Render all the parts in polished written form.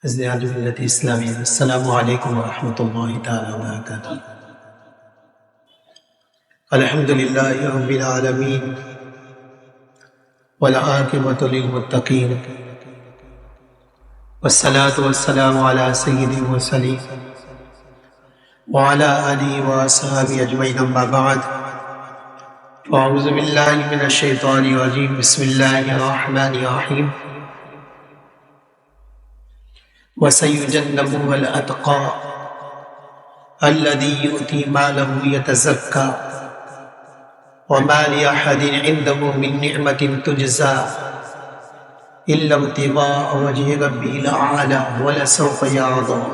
ازدیاد ملت اسلامی، السلام علیکم ورحمۃ اللہ تعالی وبرکاتہ۔ الحمد للہ رب العالمین والعاقبۃ للمتقین والصلاة والسلام علی سید المرسلین وعلی آلہ وصحبہ اجمعین، اما بعد فاعوذ باللہ من الشیطان الرجیم، بسم اللہ الرحمن الرحیم۔ وَسَيُجَنَّبُهَا الْأَتْقَى الَّذِي يُؤْتِي مَالَهُ يَتَزَكَّى وَمَا لِأَحَدٍ عِندَهُ مِن نِّعْمَةٍ تُجْزَى إِلَّا ابْتِغَاءَ وَجْهِ رَبِّهِ الْأَعْلَى وَلَسَوْفَ يَرْضَى۔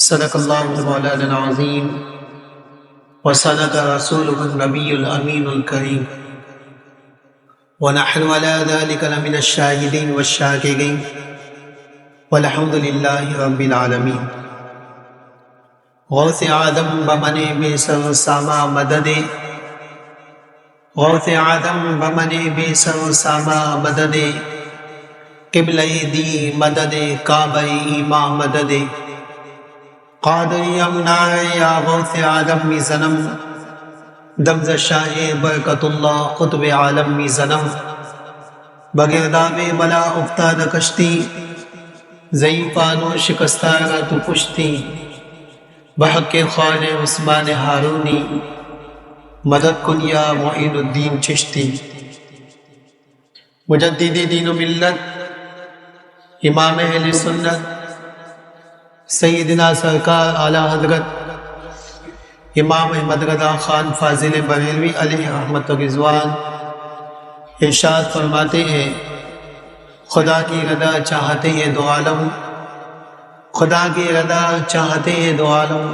صدق اللہ مولانا العظیم وصدق رسولہ النبی الامین الکریم، ونحن على ذلك لمن الشاہدین والشاکرین، والحمد للہ رب العالمین۔ غوث آدم بمن بے سر ساما مدد، غوث آدم بمن بے سر ساما مدد، قبلہ دی مدد کعبہ ایمان مدد، قادری امنا یا غوث آدم می زنم، دمز شاہ برکت اللہ قطب عالم می زنم، بگرداب بلا افتاد کشتی، ضعیفان و شکستانہ تو پشتی، بحق خوان عثمان ہارونی، مدد کن یا معین الدین چشتی۔ مجدد دین و ملت، امام اہل سنت، سیدنا سرکار اعلیٰ حضرت امام احمد رضا خان فاضل بریلوی علیہ رحمت و رضوان ارشاد فرماتے ہیں، خدا کی رضا چاہتے ہیں دو عالم، خدا کی رضا چاہتے ہیں دو عالم،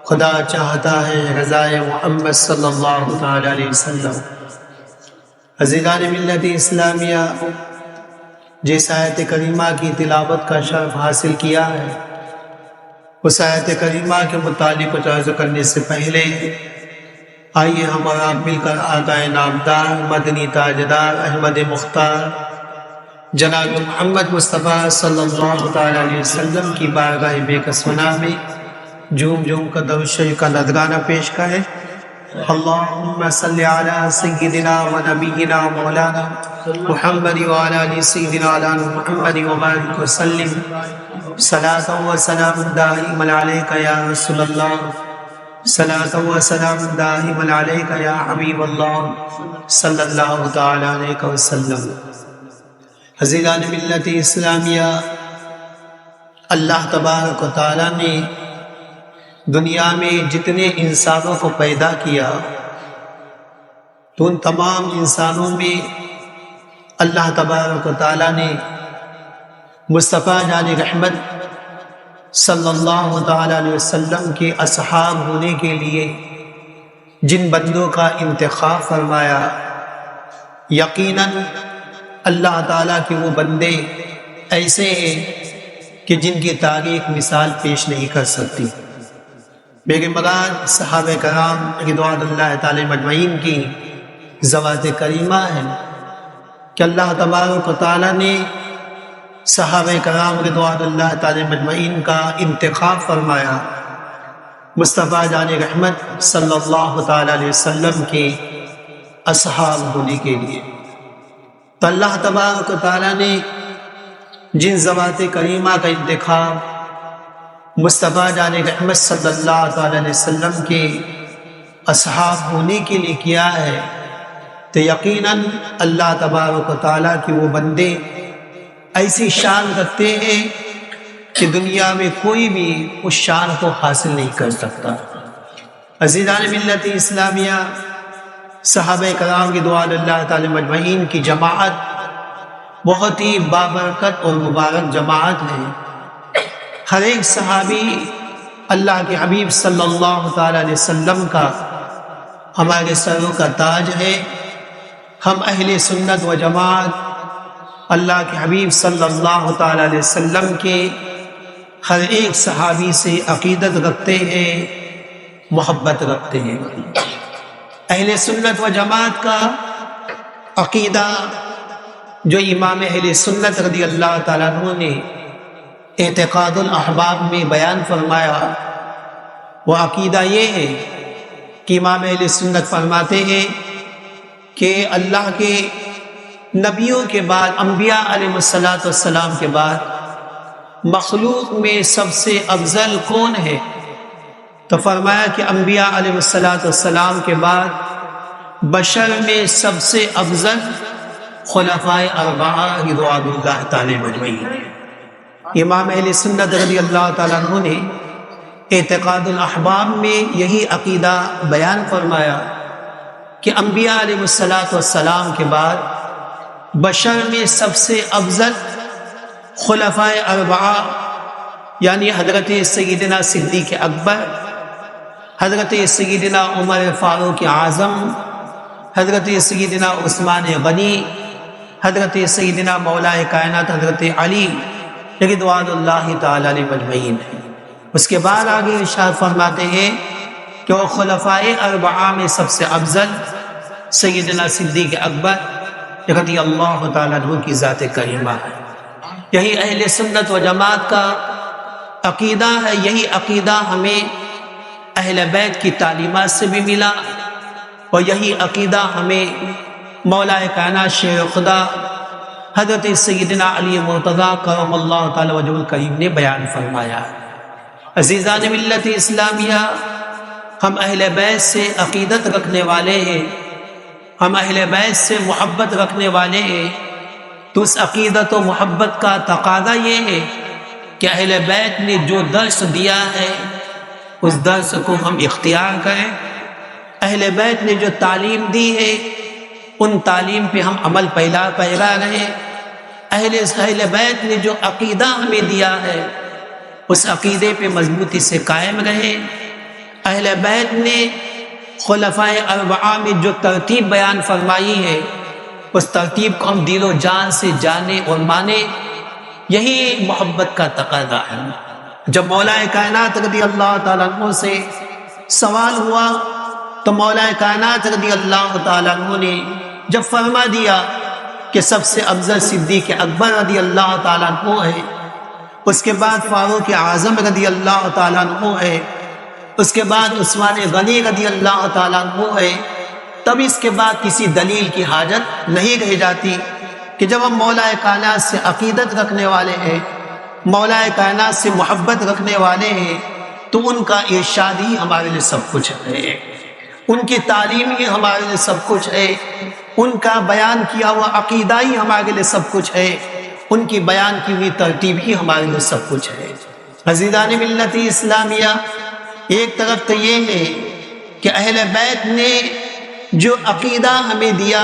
خدا چاہتا ہے رضا محمد صلی اللہ تعالی علیہ وسلم۔ عزیزان ملت اسلامیہ، جس آیت کریمہ کی تلاوت کا شرف حاصل کیا ہے، اس آیت کریمہ کے متعلق کچھ عرض کرنے سے پہلے آئیے ہم اور آپ مل کر آقا نامدار مدنی تاجدار احمد مختار جناب محمد مصطفیٰ صلی اللہ تعالی علیہ وسلم کی بارگاہ بے کسونا میں جھوم جھوم کر درود شریف کا نذرانہ پیش کریں۔ اللہم صلی علی سیدنا و نبینا مولانا محمد وعلی آل سیدنا محمد وبارک وسلم، صلاۃ و سلام دائما علیک یا رسول اللہ، صلاۃ و سلام دائما علیک یا حبیب اللہ صلی اللہ تعالی علیہ وسلم۔ عزیزان ملت اسلامیہ، اللہ تبارک و تعالیٰ نے دنیا میں جتنے انسانوں کو پیدا کیا تو ان تمام انسانوں میں اللہ تبارک و تعالیٰ نے مصطفیٰ جان رحمت صلی اللہ تعالیٰ علیہ وسلم کے اصحاب ہونے کے لیے جن بندوں کا انتخاب فرمایا، یقیناً اللہ تعالیٰ کے وہ بندے ایسے ہیں کہ جن کی تاریخ مثال پیش نہیں کر سکتی۔ میرے مراد صحابہ کرام رضوان اللہ تعالی مجمعین کی ذوات کریمہ ہے کہ اللہ تبارک و تعالیٰ نے صحابہ کرام رضوان اللہ تعالی مجمعین کا انتخاب فرمایا مصطفیٰ جان رحمت صلی اللہ تعالی علیہ وسلم کے اصحاب ہونے کے لیے۔ تو اللہ تبارک و تعالیٰ نے جن ذوات کریمہ کا انتخاب مصطفیٰ جان رحمت صلی اللہ تعالی علیہ وسلم کے اصحاب ہونے کے لیے کیا ہے، تو یقیناً اللہ تبارک و تعالیٰ کے وہ بندے ایسی شان رکھتے ہیں کہ دنیا میں کوئی بھی اس شان کو حاصل نہیں کر سکتا۔ عزیزان ملت اسلامیہ، صحابہ کرام رضوان اللہ تعالی مجمعین کی جماعت بہت ہی بابرکت اور مبارک جماعت ہے۔ ہر ایک صحابی اللہ کے حبیب صلی اللہ تعالی علیہ وسلم کا ہمارے سروں کا تاج ہے۔ ہم اہل سنت و جماعت اللہ کے حبیب صلی اللہ تعالی علیہ وسلم کے ہر ایک صحابی سے عقیدت رکھتے ہیں، محبت رکھتے ہیں۔ اہل سنت و جماعت کا عقیدہ جو امام اہل سنت رضی اللہ تعالیٰ عنہ نے اعتقاد الاحباب میں بیان فرمایا وہ عقیدہ یہ ہے کہ امام اہل سنت فرماتے ہیں کہ اللہ کے نبیوں کے بعد، انبیاء علیہ السلام کے بعد مخلوق میں سب سے افضل کون ہے؟ تو فرمایا کہ انبیاء علیہ السلام کے بعد بشر میں سب سے افضل خلفائے اربعہ رضوان اللہ تعالی مجمعین ہیں۔ امام اہل سنت رضی اللہ تعالیٰ عنہ نے اعتقاد الاحباب میں یہی عقیدہ بیان فرمایا کہ انبیاء علیہ السلام کے بعد بشر میں سب سے افضل خلفائے اربعہ یعنی حضرت سیدنا صدیق اکبر، حضرت سیدنا عمر فاروق اعظم، حضرت سیدنا عثمان غنی، حضرت سیدنا مولا کائنات حضرت علی رضوان اللہ تعالی علیہ مجمعین ہیں۔ اس کے بعد آگے ارشاد فرماتے ہیں کہ وہ خلفائے اربعہ میں سب سے افضل سیدنا صدیق اکبر رضی اللہ تعالیٰ عنہ کی ذات کریمہ ہے۔ یہی اہل سنت و جماعت کا عقیدہ ہے، یہی عقیدہ ہمیں اہل بیت کی تعلیمات سے بھی ملا، اور یہی عقیدہ ہمیں مولا کائنات شیر خدا حضرت سیدنا علی مرتضیٰ کرم اللہ تعالی وجہ الکریم نے بیان فرمایا۔ عزیزان ملت اسلامیہ، ہم اہل بیت سے عقیدت رکھنے والے ہیں، ہم اہل بیت سے محبت رکھنے والے ہیں، تو اس عقیدت و محبت کا تقاضا یہ ہے کہ اہل بیت نے جو درس دیا ہے اس درس کو ہم اختیار کریں، اہل بیت نے جو تعلیم دی ہے ان تعلیم پہ ہم عمل پیرا رہیں، اہل بیت نے جو عقیدہ ہمیں دیا ہے اس عقیدے پہ مضبوطی سے قائم رہیں، اہل بیت نے خلفائے اربعہ میں جو ترتیب بیان فرمائی ہے اس ترتیب کو ہم دل و جان سے جانیں اور مانیں، یہی محبت کا تقاضا ہے۔ جب مولا کائنات رضی اللہ تعالیٰ عنہ سے سوال ہوا تو مولا کائنات رضی اللہ تعالیٰ عنہ نے جب فرما دیا کہ سب سے افضل صدیق اکبر رضی اللہ تعالیٰ عنہ ہے، اس کے بعد فاروق اعظم رضی اللہ تعالیٰ عنہ ہے، اس کے بعد عثمان غنی رضی اللہ تعالیٰ عنہ ہے، تب اس کے بعد کسی دلیل کی حاجت نہیں رہ جاتی کہ جب ہم مولا کائنات سے عقیدت رکھنے والے ہیں، مولا کائنات سے محبت رکھنے والے ہیں، تو ان کا ارشاد ہی ہمارے لیے سب کچھ ہے، ان کی تعلیم ہی ہمارے لیے سب کچھ ہے، ان کا بیان کیا ہوا عقیدہ ہی ہمارے لیے سب کچھ ہے، ان کی بیان کی ہوئی ترتیب ہی ہمارے لیے سب کچھ ہے۔ عزیزان ملت اسلامیہ، ایک طرف تو یہ ہے کہ اہل بیت نے جو عقیدہ ہمیں دیا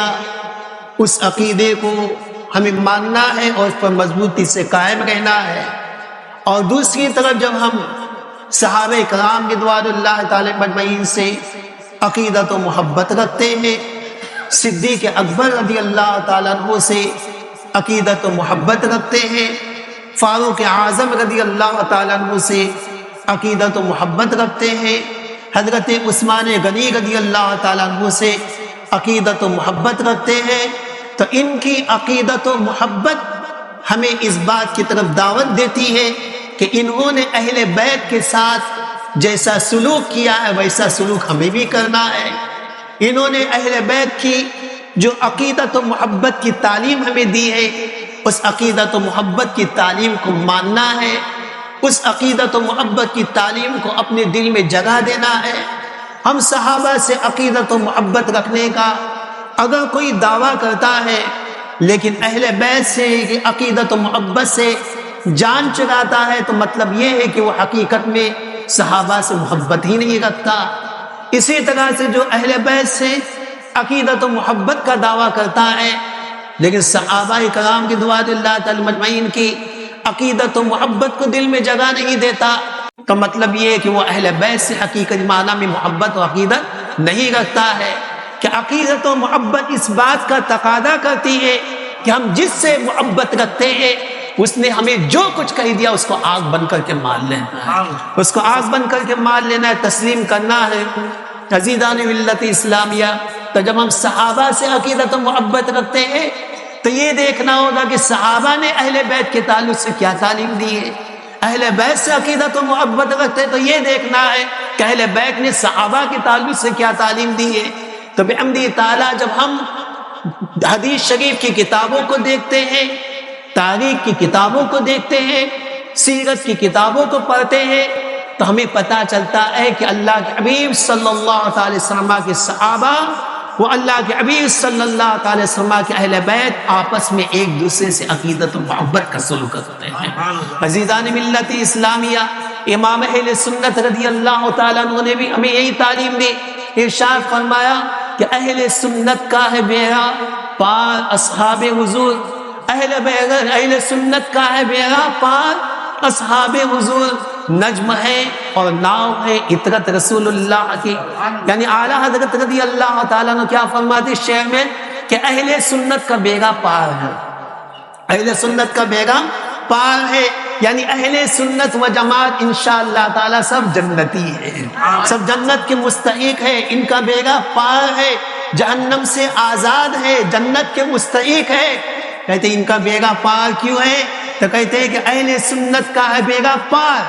اس عقیدے کو ہمیں ماننا ہے اور اس پر مضبوطی سے قائم رہنا ہے، اور دوسری طرف جب ہم صحابہ کرام رضوان اللہ تعالی مجمعین سے عقیدت و محبت رکھتے ہیں، صدیق اکبر رضی اللہ تعالیٰ عنہ سے عقیدت و محبت رکھتے ہیں، فاروق اعظم رضی اللہ تعالیٰ عنہ سے عقیدت و محبت رکھتے ہیں، حضرت عثمان غنی رضی اللہ تعالیٰ عنہ سے عقیدت و محبت رکھتے ہیں، تو ان کی عقیدت و محبت ہمیں اس بات کی طرف دعوت دیتی ہے کہ انہوں نے اہل بیت کے ساتھ جیسا سلوک کیا ہے ویسا سلوک ہمیں بھی کرنا ہے، انہوں نے اہل بیت کی جو عقیدت و محبت کی تعلیم ہمیں دی ہے اس عقیدت و محبت کی تعلیم کو ماننا ہے، اس عقیدت و محبت کی تعلیم کو اپنے دل میں جگہ دینا ہے۔ ہم صحابہ سے عقیدت و محبت رکھنے کا اگر کوئی دعویٰ کرتا ہے لیکن اہل بیت سے عقیدت و محبت سے جان چراتا ہے تو مطلب یہ ہے کہ وہ حقیقت میں صحابہ سے محبت ہی نہیں رکھتا۔ اسی طرح سے جو اہل بیت سے عقیدت و محبت کا دعویٰ کرتا ہے لیکن صحابہ کرام کی رضوان اللہ تعالی مجمعین کی عقیدت و محبت کو دل میں جگہ نہیں دیتا تو مطلب یہ ہے کہ وہ اہل بیت سے حقیقت معنی میں محبت و عقیدت نہیں رکھتا ہے، کہ عقیدت و محبت اس بات کا تقاضا کرتی ہے کہ ہم جس سے محبت رکھتے ہیں اس نے ہمیں جو کچھ کہہ دیا اس کو آگ بن کر کے مان لینا ہے، اس کو آگ بن کر کے مان لینا ہے، تسلیم کرنا ہے۔ عزیزان ملت اسلامیہ، تو جب ہم صحابہ سے عقیدت و محبت رکھتے ہیں تو یہ دیکھنا ہوگا کہ صحابہ نے اہل بیت کے تعلق سے کیا تعلیم دی ہے، اہل بیت سے عقیدت و محبت رکھتے تو یہ دیکھنا ہے کہ اہل بیت نے صحابہ کے تعلق سے کیا تعلیم دی ہے۔ تو بحمدہ تعالیٰ جب ہم حدیث شریف کی کتابوں کو دیکھتے ہیں، تاریخ کی کتابوں کو دیکھتے ہیں، سیرت کی کتابوں کو پڑھتے ہیں، تو ہمیں پتہ چلتا ہے کہ اللہ کے حبیب صلی اللہ تعالی وسلم کے صحابہ وہ اللہ کے حبیب صلی اللہ تعالی وسلم کے اہل بیت آپس میں ایک دوسرے سے عقیدت و محبت کا سلوک کرتے ہیں۔ عزیزان ملت اسلامیہ، امام اہل سنت رضی اللہ تعالیٰ عنہ نے بھی ہمیں یہی تعلیم دی۔ ارشاد فرمایا کہ اہل سنت کا ہے بیڑا پار اصحاب حضور، اہل سنت کا ہے بیڑا پار اصحاب حضور، نجم ہے اور ناؤ ہے عطرت رسول اللہ کی۔ یعنی اعلیٰ حضرت رضی اللہ تعالیٰ نے کیا فرماتے شعر میں کہ اہل سنت کا بیڑا پار ہے، اہل سنت کا بیڑا پار ہے، یعنی اہل سنت و جماعت انشاءاللہ تعالیٰ سب جنتی ہے، سب جنت کے مستحق ہے، ان کا بیڑا پار ہے، جہنم سے آزاد ہے، جنت کے مستحق ہے۔ کہتے ہیں ان کا بیڑا پار کیوں ہے؟ تو کہتے ہیں کہ اہل سنت کا ہے بیڑا پار،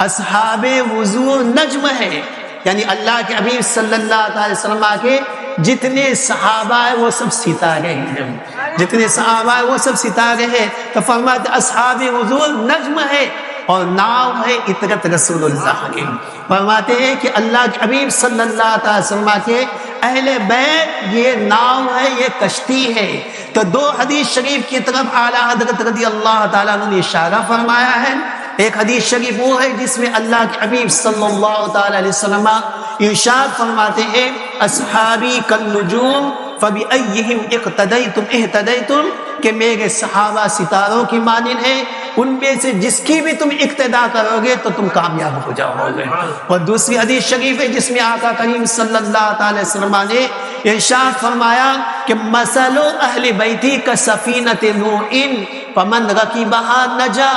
اصحاب وضو نجم ہے، یعنی اللہ کے حبیب صلی اللہ علیہ وسلم کے جتنے صحابہ ہیں وہ سب ستارے ہیں، جتنے صحابہ ہیں وہ سب ستارے ہیں۔ تو فرماتے اصحاب وضو نجم ہے اور ناؤ ہے عطرت رسول اللہ کی۔ فرماتے ہیں کہ اللہ کے حبیب صلی اللہ علیہ وسلم کے اہل بیت یہ ناؤ ہے، یہ کشتی ہے۔ تو دو حدیث شریف کی طرف اعلیٰ حضرت رضی اللہ تعالیٰ عنہ نے اشارہ فرمایا ہے۔ ایک حدیث شریف وہ ہے جس میں اللہ کے حبیب صلی اللہ تعالیٰ علیہ وسلم ارشاد فرماتے ہیں اصحابی کالنجوم فبأیہم اقتدیتم اہتدیتم، کہ میرے صحابہ ستاروں کی مانند ہیں، ان میں سے جس کی بھی تم اقتدا کرو گے تو تم کامیاب ہو جاؤ گے۔ اور دوسری حدیث شریف ہے جس میں آقا کریم صلی اللہ تعالی وسلم نے ارشاد فرمایا کہ مثل اہل بیتی کا سفینۃ نوح فمن رکبها نجا۔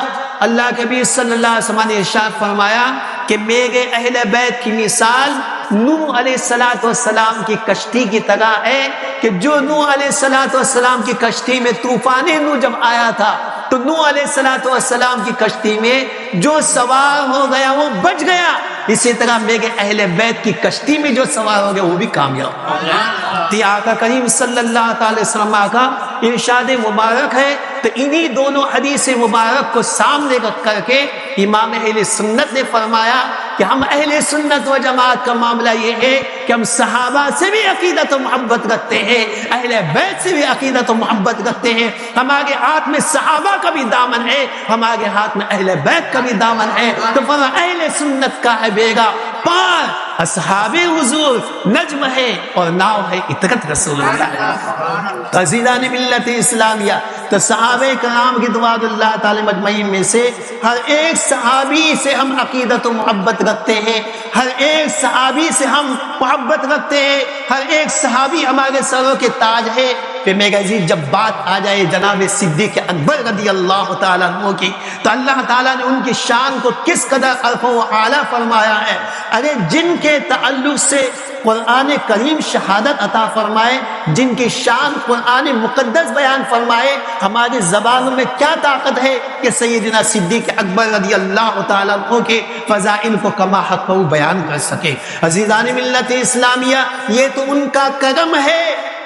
اللہ کے نبی صلی اللہ علیہ وسلم نے ارشاد فرمایا کہ میرے اہل بیت کی مثال نوح علیہ السلام کی کشتی کی طرح ہے، کہ جو نوح علیہ السلام کی کشتی میں طوفان نوح جب آیا تھا تو نوح علیہ السلام کی کشتی میں جو سوار ہو گیا وہ بچ گیا، اسی طرح میرے اہل بیت کی کشتی میں جو سوار ہو گیا وہ بھی کامیاب ہو گیا۔ تو آقا کریم صلی اللہ تعالی وسلم کا ارشاد مبارک ہے۔ تو انہی دونوں حدیث مبارک کو سامنے رکھ کر کے امام اہل سنت نے فرمایا کہ ہم اہل سنت و جماعت کا معاملہ یہ ہے کہ ہم صحابہ سے بھی عقیدت و محبت رکھتے ہیں، اہل بیت سے بھی عقیدت و محبت رکھتے ہیں۔ ہمارے ہاتھ میں صحابہ کا بھی دامن ہے، ہمارے ہاتھ میں اہل بیت کا بھی دامن ہے۔ تو فرمایا اہل سنت کا ہے بیڑا پار، اصحاب حضور نجم ہے اور ناؤ ہے عطرت رسول اللہ۔ عزیزان ملت اسلامیہ، تو صحابہ کرام کی رضوان اللہ تعالی مجمعین میں سے ہر ایک صحابی سے ہم عقیدت و محبت رکھتے ہیں، ہر ایک صحابی سے ہم محبت رکھتے ہیں، ہر ایک صحابی ہمارے سروں کے تاج ہے۔ کہ میرے عزیز جب بات آ جائے جناب صدیق اکبر رضی اللہ تعالیٰ عنہ کی، تو اللہ تعالیٰ نے ان کی شان کو کس قدر عرفہ و اعلیٰ فرمایا ہے۔ ارے جن کے تعلق سے قرآن کریم شہادت عطا فرمائے، جن کی شان قرآن مقدس بیان فرمائے، ہماری زبانوں میں کیا طاقت ہے کہ سیدنا صدیق اکبر رضی اللہ تعالیٰ عنہ کے فضائل کو کما حق بیان کر سکے۔ عزیزان ملت اسلامیہ، یہ تو ان کا کرم ہے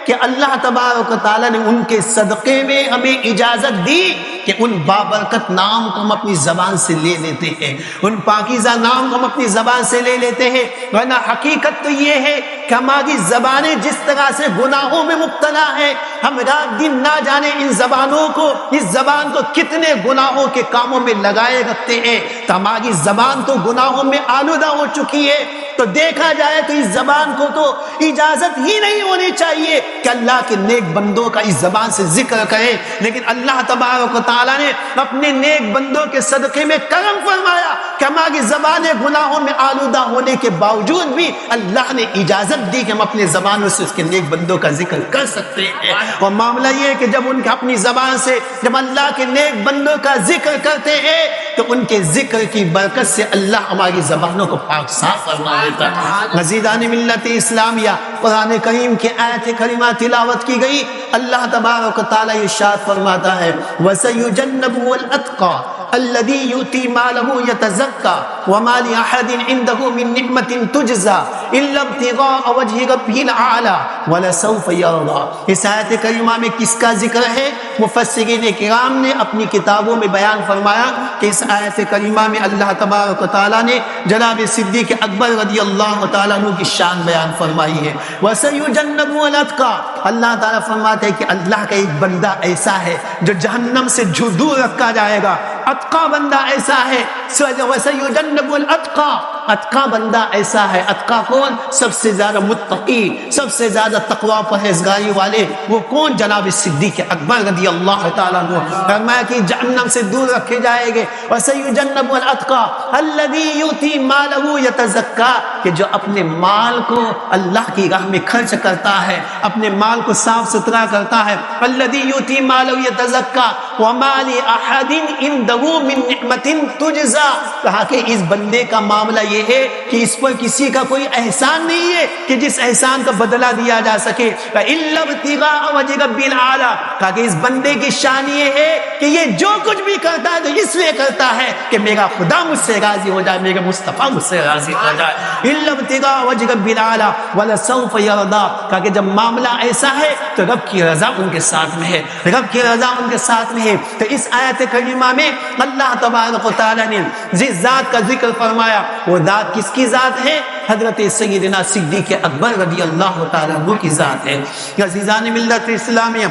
کہ اللہ تبارک و تعالیٰ نے ان کے صدقے میں ہمیں اجازت دی کہ ان بابرکت نام کو ہم اپنی زبان سے لے لیتے ہیں، ان پاکیزہ نام کو ہم اپنی زبان سے لے لیتے ہیں۔ ورنہ حقیقت تو یہ ہے کہ ہماری زبانیں جس طرح سے گناہوں میں مبتلا ہیں، ہم رات دن نہ جانے ان زبانوں کو، اس زبان کو کتنے گناہوں کے کاموں میں لگائے رکھتے ہیں۔ تو ہماری زبان تو گناہوں میں آلودہ ہو چکی ہے۔ تو دیکھا جائے تو اس زبان کو تو اجازت ہی نہیں ہونی چاہیے کہ اللہ کے نیک بندوں کا اس زبان سے ذکر کرے، لیکن اللہ تبارک و تعالیٰ نے اپنے نیک بندوں کے صدقے میں کرم فرمایا کہ ہماری زبانیں گناہوں میں آلودہ ہونے کے باوجود بھی اللہ نے اجازت دی کہ ہم اپنے زبانوں سے اس کے نیک بندوں کا ذکر کر سکتے ہیں۔ اور معاملہ یہ ہے کہ جب ان کے اپنی زبان سے جب اللہ کے نیک بندوں کا ذکر کرتے ہیں تو ان کے ذکر کی برکت سے اللہ ہماری زبانوں کو پاک صاف فرما دیتا ہے۔ عزیزان ملت اسلامیہ، قرآن کریم کی آیت کریمہ تلاوت کی گئی، اللہ تبارک و تعالیٰ ارشاد فرماتا ہے وَسَيُجَنَّبُهُ الْأَتْقَى، الذی یؤتی مالہ یتزکی وما لأحد عنده من نعمت تجزی الا ابتغاء وجہ ربہ الاعلی ولسوف یرضی۔ اس آیت کریمہ میں کس کا ذکر ہے؟ مفسرین کرام نے اپنی کتابوں میں بیان فرمایا کہ اس آیت کریمہ میں اللہ تبارک و تعالیٰ نے جناب صدیق اکبر رضی اللہ تعالیٰ عنہ کی شان بیان فرمائی ہے۔ وَسَيُجَنَّبُهُ الْأَتْقَى، اللہ تعالیٰ فرماتے ہیں کہ اللہ کا ایک بندہ ایسا ہے جو جہنم سے دور رکھا جائے گا۔ اتقا بندہ ایسا ہے، وَسَيُجَنَّبُهُ الْأَتْقَى، اتقا بندہ ایسا ہے۔ اتقا کون؟ سب سے زیادہ متقی، سب سے زیادہ تقوی پرہیزگاری والے، وہ کون؟ جناب صدیق اکبر رضی اللہ تعالیٰ عنہ۔ فرمایا کہ جہنم سے دور رکھے جائیں گے۔ وَسَيُجَنَّبُهُ الْأَتْقَى الَّذِي يُؤْتِي مَالَهُ يَتَزَكَّى، کہ جو اپنے مال کو اللہ کی راہ میں خرچ کرتا ہے، اپنے مال کو صاف ستھرا کرتا ہے۔ الَّذِي يُؤْتِي مَالَهُ يَتَزَكَّى وَمَا لِأَحَدٍ عِندَهُ مِن نِعْمَةٍ تُجْزَى، کہا کہ اس بندے کا معاملہ یہ ہے کہ اس پر کسی کا کوئی احسان نہیں ہے کہ جس احسان کا بدلہ دیا جا سکے۔ إِلَّا ابْتِغَاءَ وَجْهِ رَبِّ الْأَعْلَى، کہا کہ اس بندے کی شان یہ ہے کہ یہ جو کچھ بھی کرتا ہے تو اس لیے کرتا ہے کہ میرا خدا مجھ سے راضی ہو جائے، میرا مصطفیٰ مجھ سے راضی ہو جائے۔ إِلَّا ابْتِغَاءَ وَجْهِ رَبِّ الْأَعْلَى وَلَسَوْفَ يَرْضَى، کہا کہ جب معاملہ ایسا ہے تو رب کی رضا ان کے ساتھ میں ہے، رب کی رضا ان کے ساتھ میں ہے۔ تو اس آیت کریمہ میں اللہ تبارک و تعالیٰ نے جس ذات کا ذکر فرمایا وہ ذات کس کی ذات ہے؟ حضرت سیدنا صدیق اکبر رضی اللہ تعالیٰ عنہ کی ذات ہے۔ عزیزان ملت اسلامیہ،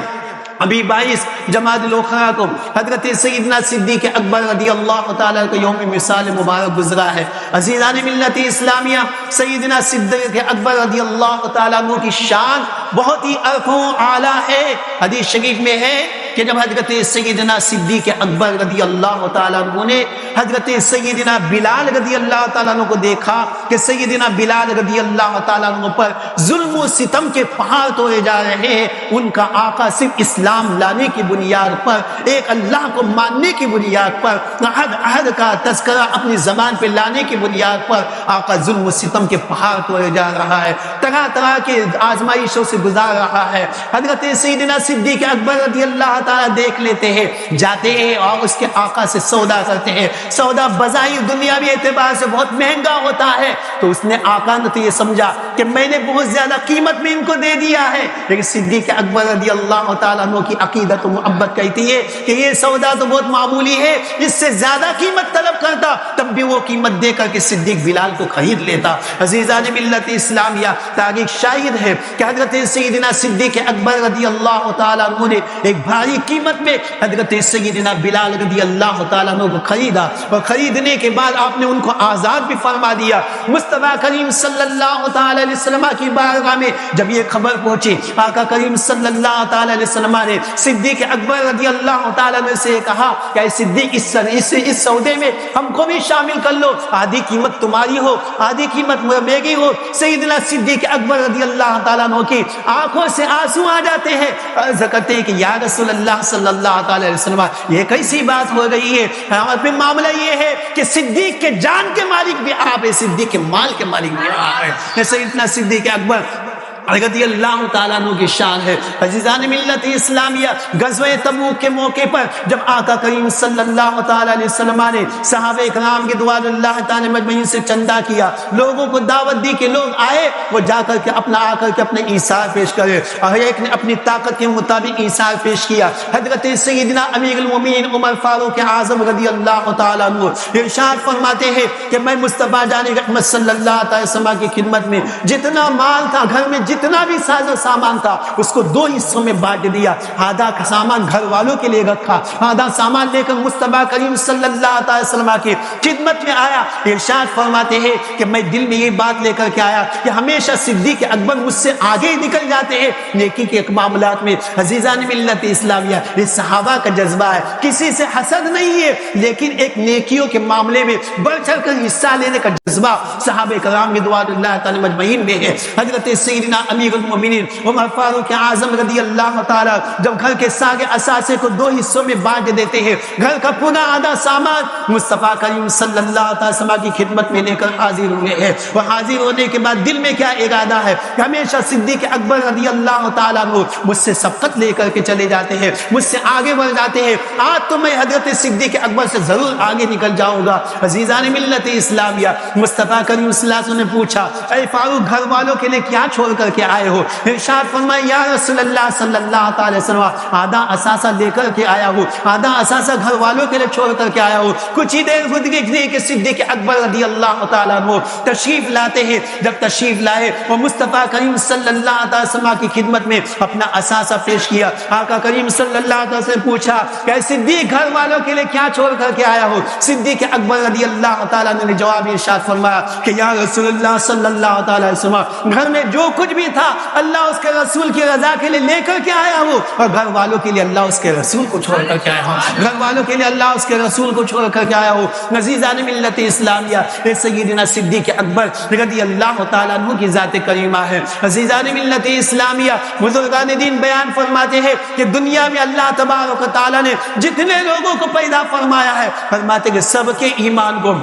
ابھی 22 جمادی الاخرى کو حضرت سیدنا صدیق اکبر رضی اللہ تعالیٰ کا یوم مثال مبارک گزرا ہے۔ عزیزان ملت اسلامیہ، سیدنا صدیق اکبر رضی اللہ تعالیٰ عنہ کی شان بہت ہی ارفع اعلیٰ ہے۔ حدیث شریف میں ہے کہ جب حضرت سیدنا صدیق اکبر رضی اللہ تعالیٰ عنہ نے حضرت سیدنا بلال رضی اللہ تعالیٰ عنہ کو دیکھا کہ سیدنا بلال رضی اللہ تعالیٰ عنہ پر ظلم و ستم کے پہاڑ توڑے جا رہے ہیں، ان کا آقا صرف اسلام لانے کی بنیاد پر، ایک اللہ کو ماننے کی بنیاد پر، عہد کا تذکرہ اپنی زبان پہ لانے کی بنیاد پر آقا ظلم و ستم کے پہاڑ توڑے جا رہا ہے، طرح طرح کے آزمائشوں سے گزار رہا ہے۔ حضرت سیدنا صدیق اکبر رضی اللہ تعالیٰ دیکھ لیتے ہیں، جاتے ہیں اور اس کے آقا سے سودا کرتے ہیں۔ سودا بظاہر دنیاوی اعتبار سے بہت مہنگا ہوتا ہے، تو اس نے آقا نے تو یہ سمجھا کہ میں نے بہت زیادہ قیمت میں ان کو دے دیا ہے، لیکن صدیق اکبر رضی اللہ تعالیٰ عنہ کی عقیدت و محبت کہتی ہے کہ یہ سودا تو بہت معمولی ہے، اس سے زیادہ قیمت طلب کرتا تب بھی وہ قیمت دے کر کے صدیق بلال کو خرید لیتا۔ عزیزان ملت اسلامیہ، تاریخ شاہد ہے کہ حضرت سیدنا صدیق اکبر رضی اللہ تعالیٰ عنہ نے ایک بھاری قیمت میں حضرت سیدنا بلال رضی اللہ تعالیٰ عنہ کو خریدا، اور خریدنے کے بعد آپ نے ان کو آزاد بھی فرما دیا۔ مصطفیٰ کریم صلی اللہ تعالی علیہ وسلم کی بارگاہ میں جب یہ خبر پہنچی، آقا کریم صلی اللہ تعالی علیہ وسلم نے صدیق اکبر رضی اللہ تعالیٰ عنہ سے کہا کہ اے صدیق اس سودے میں ہم کو بھی شامل کر لو، آدھی قیمت تمہاری ہو، آدھی قیمت میری ہو۔ سیدنا صدیق اکبر رضی اللہ تعالیٰ عنہ کی آنکھوں سے آنسو آ جاتے ہیں، عرض کرتے ہیں کہ یا رسول اللہ صلی اللہ تعالی علیہ وسلم، یہ کیسی بات ہو گئی ہے؟ اور پھر معاملہ یہ ہے کہ صدیق کے جان کے مالک بھی آپ ہیں، صدیق کے مال کے مالک بھی آپ ہیں۔ سیدنا صدیق اکبر رضی اللہ تعالیٰ عنہ کی شان ہے۔ عزیزان ملت اسلامیہ، غزوہ تبوک کے موقع پر جب آقا کریم صلی اللہ تعالیٰ علیہ وسلم نے صحابہ کرام کے رضوان اللہ تعالی مجمعین سے چندہ کیا، لوگوں کو دعوت دی کہ لوگ آئے، وہ جا کر کے آ کر کے اپنے ایثار پیش کرے، اور ایک نے اپنی طاقت کے مطابق ایثار پیش کیا۔ حضرت سیدنا امیر المومنین عمر فاروق اعظم رضی اللہ تعالیٰ عنہ ارشاد فرماتے ہیں کہ میں مصطفیٰ جان رحمت صلی اللہ تعالی وسلم کی خدمت میں جتنا مال تھا، گھر میں جتنا بھی ساز و سامان تھا، اس کو دو حصوں میں بانٹ دیا۔ آدھا کا سامان گھر والوں کے لیے رکھا، آدھا سامان لے کر مصطفیٰ کریم صلی اللہ تعالی وسلم کی خدمت میں آیا۔ ارشاد فرماتے ہیں کہ میں دل میں یہ بات لے کر کے آیا کہ ہمیشہ صدیق اکبر مجھ سے آگے ہی نکل جاتے ہیں نیکی کے معاملات میں۔ عزیزان ملت اسلامیہ، یہ صحابہ کا جذبہ ہے، کسی سے حسد نہیں ہے، لیکن ایک نیکیوں کے معاملے میں بڑھ چڑھ کر حصہ لینے کا جذبہ صحابہ کرام رضوان اللہ تعالی مجمعین میں ہے۔ حضرت سیدنا امیر المومنین عمر فاروق اعظم رضی اللہ تعالی جب گھر کے سارے اثاثے کو دو حصوں میں بانٹ دیتے ہیں، گھر کا پورا آدھا سامان مصطفیٰ کریم صلی اللہ علیہ وسلم کی خدمت میں لے کر حاضر ہوئے ہیں، وہ حاضر ہونے کے بعد دل میں کیا ارادہ ہے کہ ہمیشہ صدیق اکبر رضی اللہ تعالیٰ عنہ مجھ سے سبقت لے کر کے چلے جاتے ہیں، مجھ سے آگے بڑھ جاتے ہیں، آج تو میں حضرت صدیق اکبر سے ضرور آگے نکل جاؤں گا۔ عزیزان ملت اسلامیہ، مصطفیٰ کریم صلی اللہ علیہ وسلم نے پوچھا اے فاروق گھر والوں کے لیے کیا چھوڑ کر کے آئے ہو؟ ارشاد فرمایا یا رسول اللہ صلی اللہ تعالی وسلم آدھا اثاثہ لے کر کے آیا ہوں، آدھا اثاثہ گھر والوں کے لیے چھوڑ کر کے آیا ہوں۔ کچھ ہی دیر گزری کہ صدیق اکبر رضی اللہ تعالیٰ عنہ تشریف لاتے ہیں، جب تشریف لائے وہ مصطفیٰ کریم صلی اللہ علیہ وسلم کی خدمت میں اپنا اثاثہ پیش کیا۔ آقا کریم صلی اللہ علیہ وسلم نے پوچھا کہ صدیق گھر والوں کے لیے کیا چھوڑ کر کے آیا ہو؟ صدیق اکبر رضی اللہ تعالیٰ نے جواب ارشاد فرمایا کہ یا رسول اللہ صلی اللہ تعالیٰ وسلم گھر میں جو کچھ بھی تھا اللہ اس کے رسول کی رضا کے لیے لے کر کے آیا ہوں، اور گھر والوں کے لیے اللہ اس کے رسول کو چھوڑ کر کے آیا ہوں، گھر والوں کے لیے اللہ اس کے رسول کو چھوڑ کر کے آیا ہوں۔ عزیزان ملت اسلامیہ، سیدنا صدیق اکبر رضی اللہ تعالیٰ عنہ کی ذات کریمہ ہے۔ عزیزان ملت اسلامیہ، بزرگان دین بیان فرماتے ہیں کہ دنیا میں اللہ تبارک و تعالیٰ نے جتنے لوگوں کو پیدا فرمایا ہے، فرماتے کہ سب کے ایمان کو،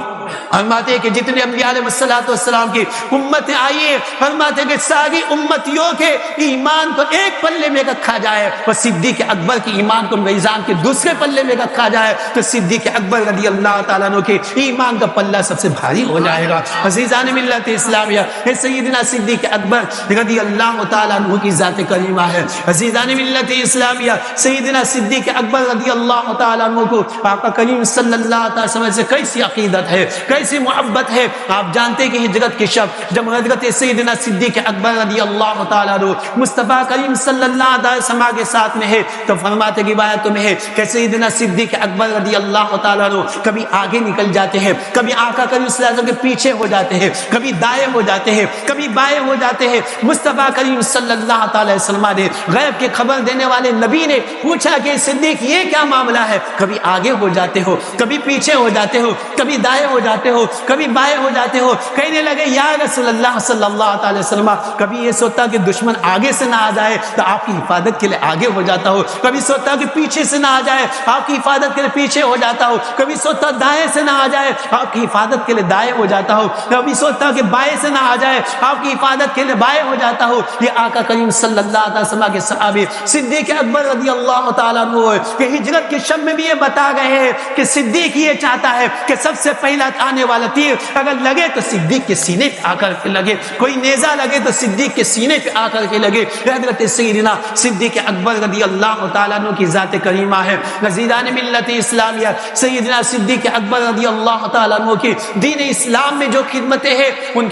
فرماتے کہ جتنے انبیاء علیہ السلام کی امت آئی ہے، فرماتے کہ ساری امتیوں کے ایمان کو ایک پلے میں رکھا جائے، اور صدیق اکبر کی ایمان کو میزان کے دوسرے پلے میں رکھا جائے تو صدیق اکبر رضی اللہ تعالیٰ عنہ کے ایمان کا پلہ سب سے بھاری ہو جائے گا۔ عزیزان ملت اسلامیہ، سیدنا صدیق اکبر رضی اللہ تعالیٰ عنہ کی ذات کریمہ ہے۔ عزیزان ملت اسلامیہ، سیدنا صدیق اکبر رضی اللہ تعالیٰ عنہ کو آقا کریم صلی اللہ علیہ وسلم سے کیسی عقیدت ہے، کیسی محبت ہے۔ آپ جانتے کہ ہجرت کے شب جب حضرت سیدنا صدیق اکبر رضی اللہ تعالیٰ عنہ مصطفیٰ کریم صلی اللہ علیہ وسلم کے ساتھ میں ہے تو فرماتے کی روایتوں میں ہے کہ سیدنا صدیق اکبر رضی اللہ تعالیٰ عنہ کبھی آگے نکل جاتے ہیں، کبھی آقا کریم صلی اللہ علیہ وسلم کے پیچھے ہو جاتے ہیں، کبھی دائیں ہو جاتے ہیں، کبھی بائیں ہو جاتے ہیں۔ مصطفیٰ کریم صلی اللہ تعالی وسلم نے غیب کی خبر دینے والے نبی نے پوچھا کہ صدیق یہ کیا معاملہ ہے؟ کبھی آگے ہو جاتے ہو، کبھی پیچھے ہو جاتے ہو، کبھی دائیں ہو جاتے ہو، کبھی بائیں ہو جاتے ہو۔ کہنے لگے یا رسول اللہ صلی اللہ تعالی وسلم کبھی یہ سوچتا کہ دشمن آگے سے نہ آ جائے تو آپ کی حفاظت کے لیے آگے ہو جاتا ہو، کبھی سوچتا کہ پیچھے سے نہ آ جائے آپ کی حفاظت کے لیے پیچھے ہو جاتا ہو، کبھی سوچتا دائیں سے نہ آ جائے آپ کی حفاظت کے لیے دائیں ہو جاتا ہو، کبھی سوچتا کہ بائیں سے نہ آ جائے آپ کی حفاظت کے لیے بائیں ہو جاتا ہو۔ یہ آقا کریم صلی اللہ علیہ وسلم کے صحابی صدیق اکبر رضی اللہ تعالیٰ عنہ کہ ہجرت کے شب میں بھی یہ بتا گئے ہیں کہ صدیق یہ چاہتا ہے کہ سب سے پہلا آنے والا تیر اگر لگے تو صدیق کے سینے پہ آ کر کے لگے، کوئی نیزہ لگے تو صدیق کے سینے پہ آ کر کے لگے۔ حضرت سیدنا صدیق اکبر رضی اللہ تعالیٰ عنہ کی ذات کریمہ ہے۔ عزیزان ملت اسلامیہ، سیدنا صدیق اکبر رضی اللہ تعالیٰ عنہ کی دین اسلام میں جو خدمتیں ہیں ان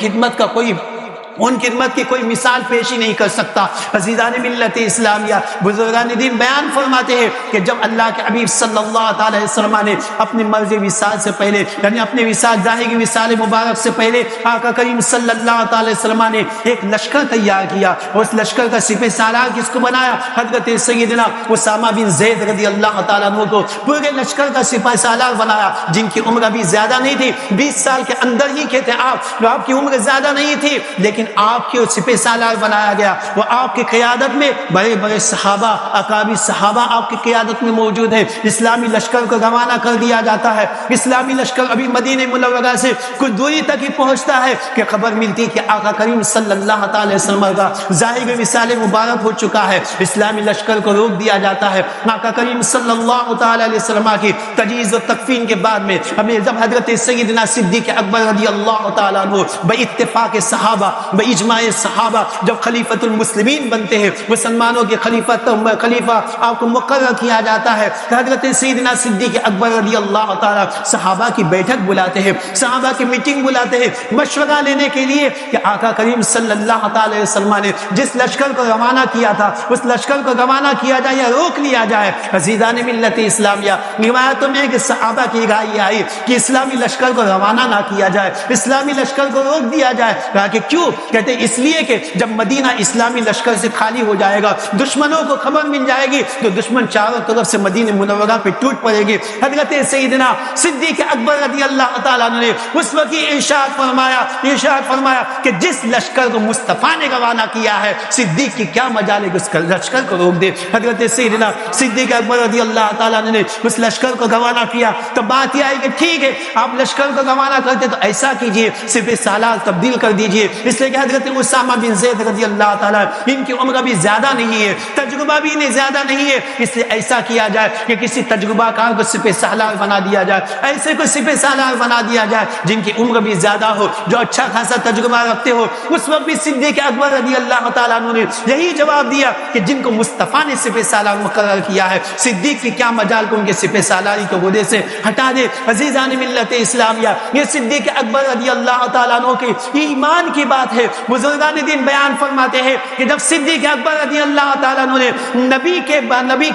خدمت کی کوئی مثال پیش ہی نہیں کر سکتا۔ عزیزان ملت اسلامیہ، بزرگان دین بیان فرماتے ہیں کہ جب اللہ کے حبیب صلی اللہ تعالی وسلم نے اپنے مرض وصال سے پہلے یعنی اپنے وصال ظاہری وصال مبارک سے پہلے آقا کریم صلی اللہ تعالی وسلم نے ایک لشکر تیار کیا، اس لشکر کا سپہ سالار کس کو بنایا؟ حضرت سیدنا اسامہ بن زید رضی اللہ تعالیٰ عنہ کو پورے لشکر کا سپہ سالار بنایا، جن کی عمر ابھی زیادہ نہیں تھی، 20 سال کے اندر ہی کے تھے آپ کی عمر زیادہ نہیں تھی، لیکن آپ کے سپہ سالار بنایا گیا۔ وہ آپ کی قیادت میں بڑے بڑے صحابہ، اکابر صحابہ آپ کی قیادت میں موجود ہیں۔ اسلامی لشکر کو روانہ کر دیا جاتا ہے، اسلامی لشکر ابھی مدینہ منورہ سے کچھ دوری تک ہی پہنچتا ہے کہ خبر ملتی کہ آقا کریم صلی اللہ تعالی وسلم کا ظاہر وصال مبارک ہو چکا ہے۔ اسلامی لشکر کو روک دیا جاتا ہے۔ آقا کریم صلی اللہ تعالی علیہ وسلم کی تجہیز و تکفین کے بعد میں ہمیں جب حضرت سیدنا صدیق اکبر رضی اللہ تعالیٰ عنہ باتفاق صحابہ اجماع صحابہ جب خلیفۃ المسلمین بنتے ہیں، مسلمانوں کے خلیفہ آپ کو مقرر کیا جاتا ہے، حضرت سیدنا صدیق اکبر رضی اللہ تعالی صحابہ کی بیٹھک بلاتے ہیں، صحابہ کی میٹنگ بلاتے ہیں مشورہ لینے کے لیے کہ آقا کریم صلی اللہ تعالی وسلم نے جس لشکر کو روانہ کیا تھا اس لشکر کو روانہ کیا جائے یا روک لیا جائے۔ عزیزان ملت اسلامیہ، روایتوں میں کہ صحابہ کی رائے آئی کہ اسلامی لشکر کو روانہ نہ کیا جائے، اسلامی لشکر کو روک دیا جائے۔ کہا کہ کیوں؟ کہتے ہیں اس لیے کہ جب مدینہ اسلامی لشکر سے خالی ہو جائے گا، دشمنوں کو خبر مل جائے گی تو دشمن چاروں طرف سے مدینہ منورہ پہ ٹوٹ پڑے گی۔ حضرت سیدنا صدیق اکبر رضی اللہ تعالیٰ عنہ نے اس وقت ارشاد فرمایا کہ جس لشکر کو مصطفیٰ نے روانہ کیا ہے، صدیق کی کیا مجال ہے کہ اس لشکر کو روک دے۔ حضرت سیدنا صدیق اکبر رضی اللہ تعالیٰ عنہ نے اس لشکر کو روانہ کیا تو بات یہ آئی کہ ٹھیک ہے آپ لشکر کو روانہ کرتے تو ایسا کیجئے صرف سالار تبدیل کر دیجئے، اس لیے کہ حضرت اسامہ بن زید رضی اللہ تعالیٰ ان کی عمر بھی زیادہ نہیں ہے، تجربہ بھی انہیں زیادہ نہیں ہے، اس لیے ایسا کیا جائے کہ کسی تجربہ کار کو سپہ سالار بنا دیا جائے، ایسے کو سپہ سالار بنا دیا جائے جن کی عمر بھی زیادہ ہو، جو اچھا خاصا تجربہ رکھتے ہو۔ اس وقت بھی صدیق اکبر رضی اللہ تعالیٰ عنہ نے یہی جواب دیا کہ جن کو مصطفیٰ نے سپہ سالار مقرر کیا ہے، صدیق کی کیا مجال کو ان کے سپہ سالاری کو عہدے سے ہٹا دے۔ عزیزان ملت اسلامیہ، یہ صدیق اکبر رضی اللہ تعالیٰ عنہ کے ایمان کی بات ہے۔ بزرگان دین بیان فرماتے ہیں کہ جب صدیق اکبر رضی اللہ تعالیٰ عنہ نے نبی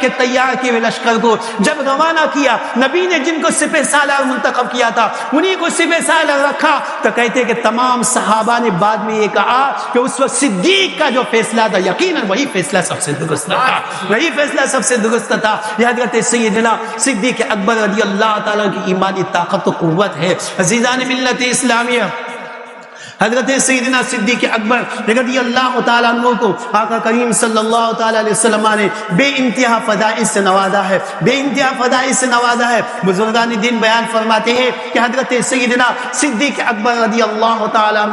کے تیار کیے ہوئے لشکر کو جب روانہ کیا، نبی نے جن کو سپہ سالار منتخب کیا تھا انہی کو سپہ سالار رکھا، تو کہتے کہ تمام صحابہ نے بعد میں یہ کہا کہ اس وقت صدیق کا جو فیصلہ تھا یقیناً وہی فیصلہ سب سے درست تھا، وہی فیصلہ سب سے درست تھا۔ یہ حضرت سیدنا صدیق اکبر رضی اللہ تعالیٰ کی ایمانی طاقت و قوت ہے۔ عزیزان ملت اسلامیہ، حضرت سیدنا صدیق اکبر رضی اللہ تعالیٰ عنہ کو آقا کریم صلی اللہ تعالیٰ علیہ وسلم نے بے انتہا فضائل سے نوازا ہے، بے انتہا فضائل سے نوازا ہے۔ بزرگان دین بیان فرماتے ہیں کہ حضرت سیدنا صدیق اکبر رضی اللہ تعالیٰ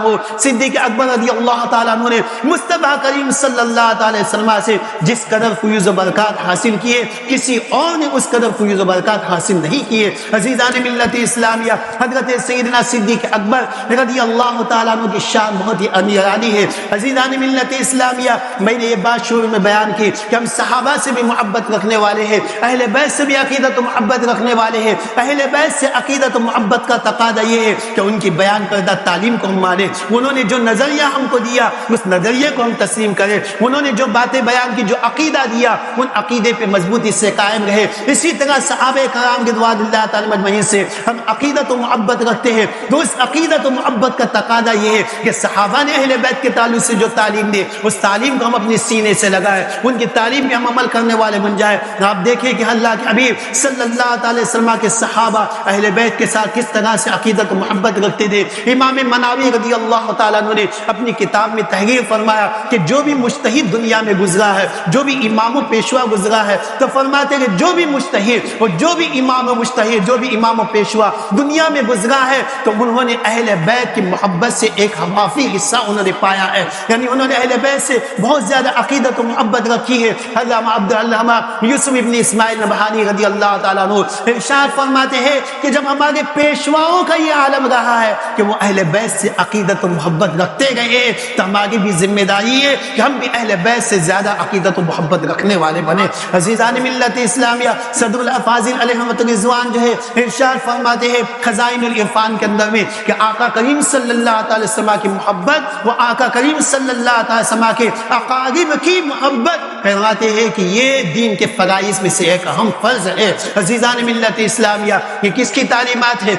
عنہ نے مصطفیٰ کریم صلی اللہ تعالیٰ علیہ وسلم سے جس قدر فیوز و برکات حاصل کیے، کسی اور نے اس قدر فیوز و برکات حاصل نہیں کیے۔ عزیزان ملت اسلامیہ، حضرت سیدنا صدیق اکبر رضی اللہ تعالیٰ کی شان بہت ہی نرالی ہے۔ عزیزان ملت اسلامیہ، میں نے یہ بات شروع میں بیان کی کہ ہم صحابہ سے بھی محبت رکھنے والے ہیں، اہل بیت سے بھی عقیدت و محبت رکھنے والے ہیں۔ اہل بیت سے عقیدت و محبت کا تقاضا یہ ہے کہ ان کی بیان کردہ تعلیم کو ہم مانیں، انہوں نے جو نظریہ ہم کو دیا اس نظریے کو ہم تسلیم کریں، انہوں نے جو باتیں بیان کی، جو عقیدہ دیا ان عقیدے پہ مضبوطی سے قائم رہے۔ اسی طرح صحابہ کرام رضوان اللہ تعالی مجمعین سے ہم عقیدت و محبت رکھتے ہیں، تو اس عقیدت و محبت کا تقاضا یہ ہے کہ صحابہ نے اہل بیت کے تعلق سے جو تعلیم دی اس تعلیم کو ہم اپنے سینے سے لگائیں، ان کی تعلیم پہ ہم عمل کرنے والے بن جائیں۔ آپ دیکھیں کہ اللہ کے حبیب صلی اللہ تعالی وسلم کے صحابہ اہل بیت کے ساتھ کس طرح سے عقیدت و محبت رکھتے تھے۔ امام مناوی رضی اللہ تعالیٰ عنہ نے اپنی کتاب میں تحریر فرمایا کہ جو بھی مجتہد دنیا میں گزرا ہے، جو بھی امام و پیشوا گزرا ہے، تو فرماتے ہیں کہ جو بھی مجتہد اور جو بھی امام و مجتہد، جو بھی امام و پیشوا دنیا میں گزرا ہے تو انہوں نے اہل بیت کی محبت سے ایک حوافی حصہ انہوں نے پایا ہے، یعنی انہوں نے اہل بیت سے بہت زیادہ عقیدت و محبت رکھی ہے۔ علامہ عبدالعلامہ یوسف ابن اسماعیل نبہانی رضی اللہ تعالیٰ عنہ ارشاد فرماتے ہیں کہ جب ہمارے پیشواؤں کا یہ عالم رہا ہے کہ وہ اہل بیت سے عقیدت و محبت رکھتے گئے تو ہماری بھی ذمہ داری ہے کہ ہم بھی اہل بیت سے زیادہ عقیدت و محبت رکھنے والے بنے۔ عزیزان ملت اسلامیہ، صدر الافاضل علیہ رضوان جو ہے ارشاد فرماتے ہیں خزائن العرفان کے اندر میں کہ آقا کریم صلی اللہ تعالی وسلم کی محبت، وہ آقا کریم صلی اللہ تعالی وسلم کے اقارب کی محبت، فرماتے ہیں کہ یہ دین کے فرائض میں سے ایک اہم فرض ہے۔ عزیزان ملت اسلامیہ، یہ کس کی تعلیمات ہے؟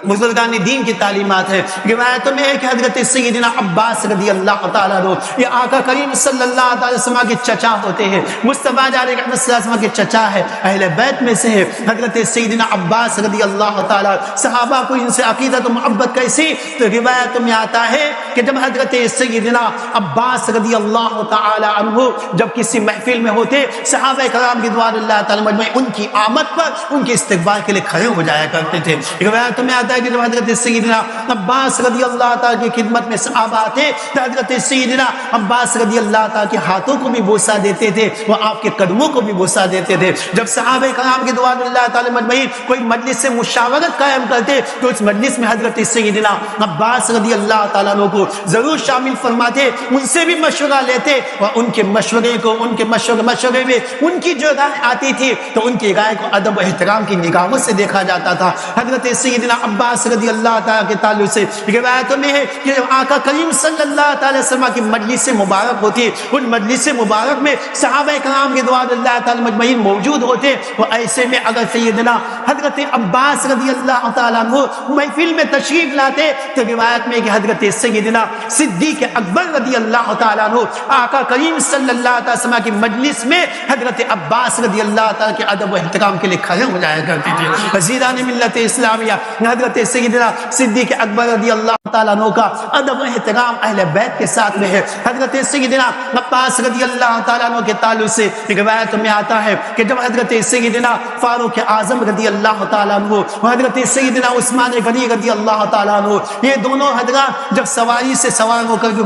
بزرگان دین کی تعلیمات ہے۔ روایتوں میں ہے کہ حضرت سیدنا عباس رضی اللہ تعالیٰ عنہ یہ آقا کریم صلی اللہ تعالی وسلم کے چچا ہوتے ہیں، مصطفیٰ علیہ وسلم کے چچا ہے، اہل بیت میں سے ہے۔ حضرت سیدنا عباس رضی اللہ تعالیٰ صحابہ کو ان سے عقیدت و محبت کیسی؟ تو روایتوں میں آتا ہے کہ جب حضرت سیدنا عباس رضی اللہ تعالی عنہ جب کسی محفل میں ہوتے، صحابہ کرام رضوان اللہ تعالی مجمعین ان کی آمد پر ان کے استقبال کے لیے کھڑے ہو جایا کرتے تھے۔ روایتوں میں آتا ہے کہ جب حضرت سیدنا عباس رضی اللہ تعالی کی خدمت میں صحابہ آتے تو حضرت سیدنا عباس رضی اللہ تعالی کے ہاتھوں کو بھی بوسہ دیتے تھے، وہ آپ کے قدموں کو بھی بوسہ دیتے تھے۔ جب صحابہ کرام رضوان اللہ تعالی مجمعین کوئی مجلس سے مشاورت قائم کرتے تو اس مجلس میں حضرت سیدنا عباس رضی اللہ تعالیٰ عنہ کو ضرور شامل فرماتے، ان سے بھی مشورہ لیتے اور ان کے مشورے کو ان کے مشورے میں ان کی جو رائے آتی تھی تو ان کی رائے کو ادب و احترام کی نگاہوں سے دیکھا جاتا تھا۔ حضرت سیدنا عباس رضی اللہ تعالیٰ کے تعلق سے روایتوں میں ہے کہ آقا کریم صلی اللہ تعالی وسلم کی مجلس مبارک ہوتی، ان مجلس مبارک میں صحابہ کرام رضوان اللہ تعالی مجمعین موجود ہوتے، اور ایسے میں اگر سیدنا حضرت عباس رضی اللہ تعالیٰ عنہ محفل میں تشریف لاتے تو روایت میں کہ حضرت سیدنا صدیق اکبر رضی اللہ تعالیٰ عنہ آقا کریم صلی اللہ علیہ وسلم کی مجلس میں حضرت عباس رضی اللہ تعالیٰ کے ادب و احترام کے لیے کھڑے ہو جایا کرتے تھے۔ عزیزان ملت اسلامیہ، حضرت سیدنا صدیق اکبر رضی اللہ تعالیٰ عنہ کا ادب و احترام اہل بیت کے ساتھ میں ہے۔ حضرت سیدنا عباس رضی اللہ تعالیٰ عنہ کے تعلق سے روایت میں آتا ہے کہ جب حضرت سیدنا فاروق اعظم رضی اللہ تعالیٰ عنہ و حضرت سیدنا عثمان غنی رضی اللہ تعالیٰ عنہ یہ دونوں حضرات جب سواری سے سوار ہو کر کے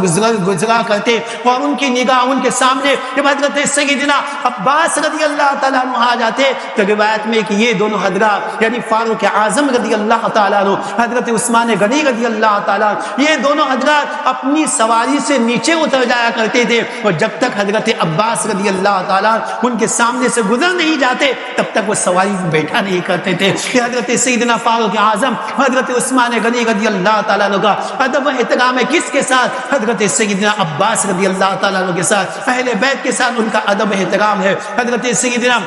گزرا کرتے اور ان کی نگاہ ان کے سامنے جب حضرت سیدنا عباس رضی اللہ تعالیٰ عنہ آ جاتے تو روایت میں کہ یہ دونوں حضرات یعنی فاروق اعظم رضی اللہ تعالیٰ عنہ حضرت عثمان غنی رضی اللہ تعالیٰ یہ دونوں حضرات اپنی سواری سے نیچے اتر جایا کرتے تھے اور جب تک حضرت عباس رضی اللہ تعالیٰ ان کے سامنے سے گزر نہیں جاتے تب تک وہ سواری میں بیٹھا نہیں کرتے تھے۔ کہ حضرت سیدنا فاروق اعظم حضرت عثمان غنی رضی اللہ تعالیٰ عنہ کا ادب و احترام ہے کس کے ساتھ؟ حضرت سیدنا عباس رضی اللہ تعالیٰ عنہ کے ساتھ، اہل بیت کے ساتھ ان کا ادب و احترام ہے۔ حضرت سیدنا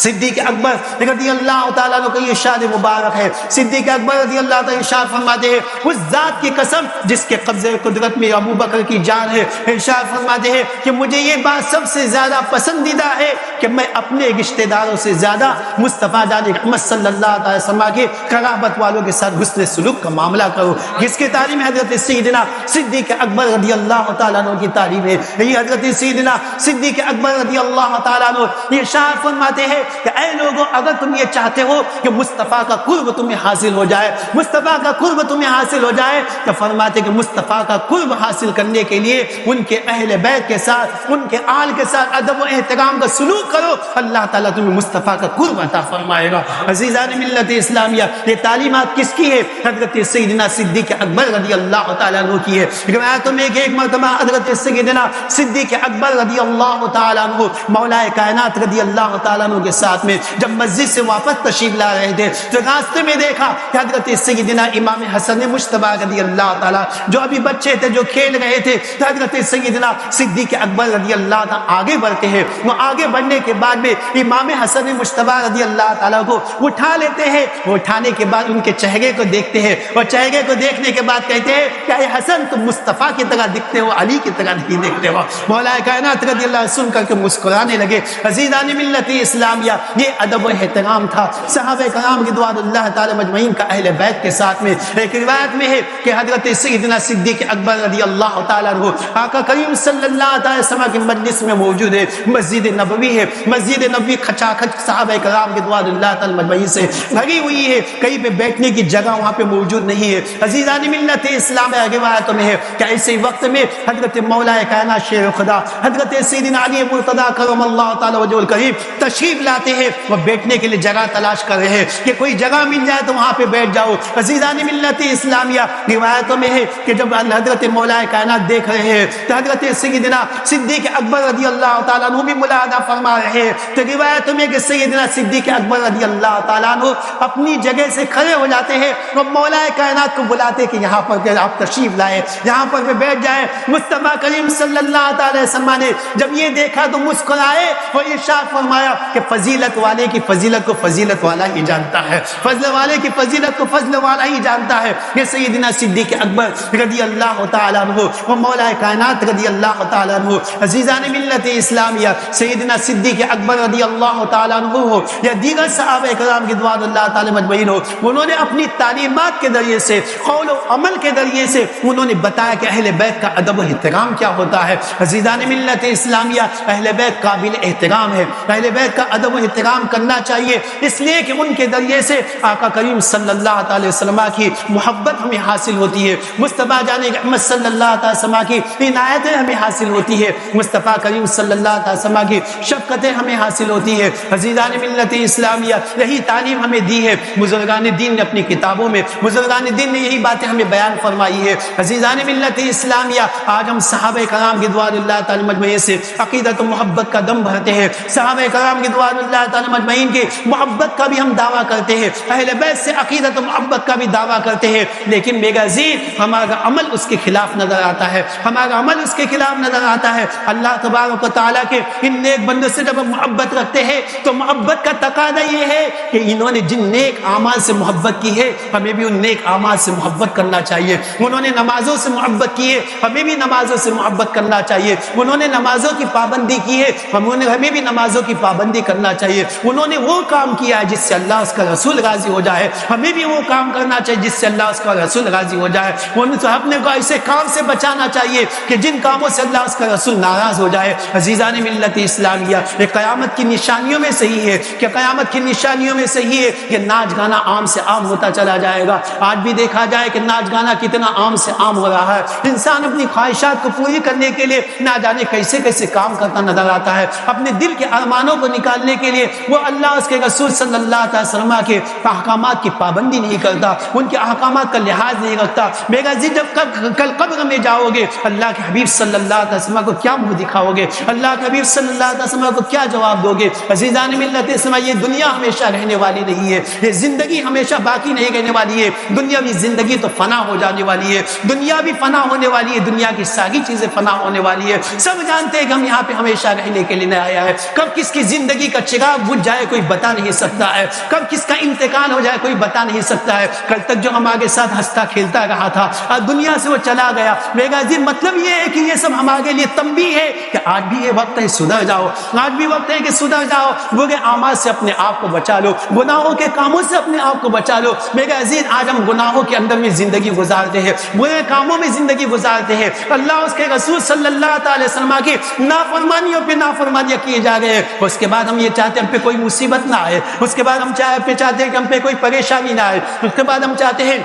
صدیق اکبر رضی اللہ تعالیٰ عنہ کا یہ ارشاد مبارک ہے، صدیق اکبر رضی اللہ تعالیٰ ارشاد فرماتے ہیں اس ذات کی قسم جس کے قبضے قدرت میں ابو بکر کی جان ہے، ارشاد فرماتے ہیں کہ مجھے یہ بات سب سے زیادہ پسندیدہ ہے کہ میں اپنے رشتہ داروں سے زیادہ مصطفیٰ جان محمد صلی اللہ علیہ وسلم کے قرابت والوں کے ساتھ حسن سلوک کا معاملہ کروں، جس کی تعلیم حضرت سیدنا صدیق اکبر رضی اللہ تعالیٰ عنہ کی تعلیم ہے۔ یہ حضرت سیدنا صدیق اکبر رضی اللہ تعالیٰ عنہ یہ ارشاد فرماتے ہیں کہ اے لوگوں اگر تم یہ چاہتے ہو کہ مصطفیٰ کا قرب تمہیں حاصل ہو جائے، مصطفیٰ کا قرب تمہیں حاصل ہو جائے تو فرماتے کہ مصطفیٰ کا قرب حاصل کرنے کے لیے ان کے اہل بیت کے ساتھ ان کے آل کے ساتھ ادب و احترام کا سلوک کرو، اللہ تعالیٰ تمہیں مصطفیٰ کا قرب عطا فرمائے گا۔ عزیزان ملت اسلامیہ، یہ تعلیمات کس کی ہے؟ حضرت سیدنا صدیق اکبر رضی اللہ تعالیٰ عنہ کی ہے۔ روایتوں میں ایک مرتبہ حضرت سیدنا صدیق اکبر رضی اللہ تعالیٰ عنہ مولا کائنات رضی اللہ تعالیٰ عنہ کے ساتھ میں جب مسجد سے واپس تشریف لا رہے تھے تو راستے میں دیکھا کہ حضرت سیدنا امام حسن مجتبی رضی اللہ تعالیٰ جو ابھی بچے تھے جو کھیل رہے تھے تو حضرت سیدنا صدیق اکبر رضی اللہ تعالیٰ آگے بڑھتے ہیں، وہ آگے بڑھنے کے بعد میں امام حسن مجتبی رضی اللہ تعالیٰ کو اٹھا لیتے ہیں، وہ اٹھانے کے بعد ان کے چہرے کو دیکھتے ہیں اور چہرے کو دیکھنے کے بعد کہتے ہیں کہ اے حسن تم مصطفیٰ کی طرح دکھتے ہو، علی کی طرح نہیں دکھتے ہو۔ مولا کائنات رضی اللہ سن کر کے مسکرانے لگے۔ عزیزان ملت اسلامیہ، یہ ادب و احترام تھا صحابہ کرام رضوان اللہ تعالی مجمعین کا اہل بیت کے ساتھ میں۔ ایک روایت میں ہے کہ حضرت سیدنا صدیق اکبر رضی اللہ تعالیٰ عنہ آقا کریم صلی اللہ علیہ وسلم کی مجلس میں موجود ہے، مسجد نبوی ہے، مسجد نبوی کھچا کھچ صحابہ کرام رضوان اللہ تعالی مجمعین سے بھری ہوئی ہے، کہیں پہ بیٹھنے کی جگہ وہاں پہ موجود نہیں ہے۔ عزیزان ملت اسلام روایتوں میں ہے کہ ایسے وقت میں حضرت مولا کائنات شیر خدا حضرت سیدنا علی مرتضیٰ کرم اللہ تعالی وجہ الکریم تشریف لاتے ہیں، وہ بیٹھنے کے لیے جگہ تلاش کر رہے ہیں کہ کوئی جگہ مل جائے تو وہاں پہ بیٹھ جاؤ۔ عزیزان ملت اسلامیہ، روایتوں میں ہے کہ جب حضرت مولا کائنات دیکھ رہے ہیں تو حضرت سیدنا صدیق اکبر رضی اللہ تعالیٰ عنہ بھی ملاحظہ فرما رہے ہیں، تو روایتوں میں کہ سیدنا صدیق اکبر رضی اللہ تعالیٰ عنہ اپنی جگہ سے کھڑے ہو جاتے ہیں اور مولا کائنات کو بلاتے کہ یہاں پر آپ تشریف لائے، یہاں پر بیٹھ جائیں۔ مصطفیٰ کریم صلی اللہ علیہ وسلم نے جب یہ دیکھا تو مسکرائے اور ارشاد فرمایا کہ فضیلت والے کی فضیلت کو فضیلت والا ہی جانتا ہے، فضل والے کی فضیلت کو فضل والا ہی جانتا ہے۔ یہ سیدنا صدیق اکبر رضی اللہ تعالیٰ عنہ و مولا کائنات رضی اللہ تعالیٰ عنہ، عزیزان ملت اسلامیہ، سیدنا صدیق اکبر رضی اللہ تعالیٰ عنہ ہو یا دیگر صحابہ کرام رضوان اللہ تعالی مجمعین ہو، انہوں نے اپنی تعلیمات کے ذریعے سے قول و عمل کے ذریعے سے انہوں نے بتایا کہ اہل بیت کا ادب و احترام کیا ہوتا ہے۔ عزیزان ملت اسلامیہ، اہل بیت قابل احترام ہے، اہل بیت کا ادب و احترام کرنا چاہیے، اس لیے کہ ان کے ذریعے سے آقا کریم صلی اللہ علیہ وسلم کی محبت ہمیں حاصل ہوتی ہے، مصطفیٰ جان محمد صلی اللہ علیہ وسلم کی عنایتیں ہمیں حاصل ہوتی ہے، مصطفیٰ کریم صلی اللہ علیہ وسلم کی شفقتیں ہمیں حاصل ہوتی ہے۔ عزیزان ملت اسلامیہ، یہی تعلیم ہمیں دی ہے بزرگان دین نے اپنی کتابوں میں، بزرگان دین نے یہی باتیں ہمیں بیان فرمائی ہے۔ عزیزان ملت اسلامیہ، آج ہم صحابہ کرام رضوان اللہ تعالی مجمعین سے عقیدت و محبت کا دم بھرتے ہیں، صحابہ کرام رضوان اللہ تعالیٰ مجمعین کی محبت کا بھی ہم دعویٰ کرتے ہیں، اہل بیت سے عقیدت و محبت کا بھی دعویٰ کرتے ہیں، لیکن میرا عزیز ہمارا عمل اس کے خلاف نظر آتا ہے، ہمارا عمل اس کے خلاف نظر آتا ہے۔ اللہ تبارک و تعالیٰ کے ان نیک بندوں سے جب ہم محبت رکھتے ہیں تو محبت کا تقاضا یہ ہے کہ انہوں نے جن نیک اعمال سے محبت کی ہے ہمیں بھی ان نیک اعمال سے محبت کرنا چاہیے۔ انہوں نے نمازوں سے محبت کی ہے ہمیں بھی نمازوں سے محبت کرنا چاہیے۔ انہوں نے نمازوں کی پابندی کی ہے ہمیں بھی نمازوں کی پابندی کرنا چاہیے۔ انہوں نے وہ کام کیا ہے جس سے اللہ اس کا رسول راضی ہو جائے، ہمیں بھی وہ کام کرنا چاہیے جس سے اللہ اس کا رسول راضی ہو جائے۔ انہوں نے اپنے کو ایسے کام سے بچانا چاہیے کہ جن کاموں سے اللہ اس کا رسول ناراض ہو جائے۔ عزیزان ملت اسلامیہ، یہ قیامت کی نشانیوں میں سے ہی ہے کہ قیامت کی نشانیوں میں سے ہی ہے کہ ناچ گانا عام سے عام ہوتا چلا جائے گا۔ آج بھی دیکھا جائے کہ ناچ گانا کتنا عام سے عام ہو رہا ہے۔ انسان اپنی خواہشات کو پوری کرنے کے لیے نہ جانے کیسے کیسے کام کرتا نظر آتا ہے، اپنے دل کے ارمانوں کو نکالنے کے لیے وہ اللہ اس کے رسول صلی اللہ علیہ وسلم کے احکامات کی پابندی نہیں کرتا، ان کے احکامات کا لحاظ نہیں رکھتا۔ میرا عزیز جب کل قبر میں جاؤ گے اللہ کے حبیب صلی اللہ علیہ وسلم کو کیا منہ دکھاؤ گے؟ اللہ کے حبیب صلی اللہ علیہ وسلم کو کیا جواب دو گے؟ عزیزان ملت اسلام، یہ دنیا ہمیشہ رہنے والی نہیں ہے، یہ زندگی ہمیشہ باقی نہیں رہنے والی ہے۔ دنیاوی زندگی تو فنا ہو جانے والی ہے، دنیا بھی فنا ہونے والی ہے، دنیا کی ساری چیزیں فنا ہونے والی ہے۔ سب جانتے ہیں کہ ہم یہاں پہ ہمیشہ رہنے کے لیے نہیں آیا ہے۔ کب کس کی زندگی کا چراغ بجھ جائے کوئی بتا نہیں سکتا ہے، کب کس کا انتقال ہو جائے کوئی بتا نہیں سکتا ہے۔ کل تک جو ہمارے ساتھ ہنستا کھیلتا رہا تھا اور دنیا سے وہ چلا گیا، میرا عزیز مطلب یہ ہے کہ یہ سب ہمارے لیے تنبیہ ہے کہ آج بھی یہ وقت ہے سدھر جاؤ، آج بھی وقت ہے کہ سدھر جاؤ، برے اعمال سے اپنے آپ کو بچا لو، گناہوں کے کاموں سے اپنے آپ کو بچا لو۔ میرا عزیز آج ہم گناہوں کے اندر میں زندگی گزارتے ہیں، برے کاموں میں زندگی گزارتے ہیں، اللہ اس کے رسول صلی اللہ تعالی وسلم کی نافرمانیوں پہ نافرمانیاں کیے جا رہے ہیں۔ اس کے بعد ہم یہ چاہتے ہیں ہم پہ کوئی مصیبت نہ آئے، اس کے بعد ہم چاہتے ہیں کہ ہم پہ کوئی پریشانی نہ آئے، اس کے بعد ہم چاہتے ہیں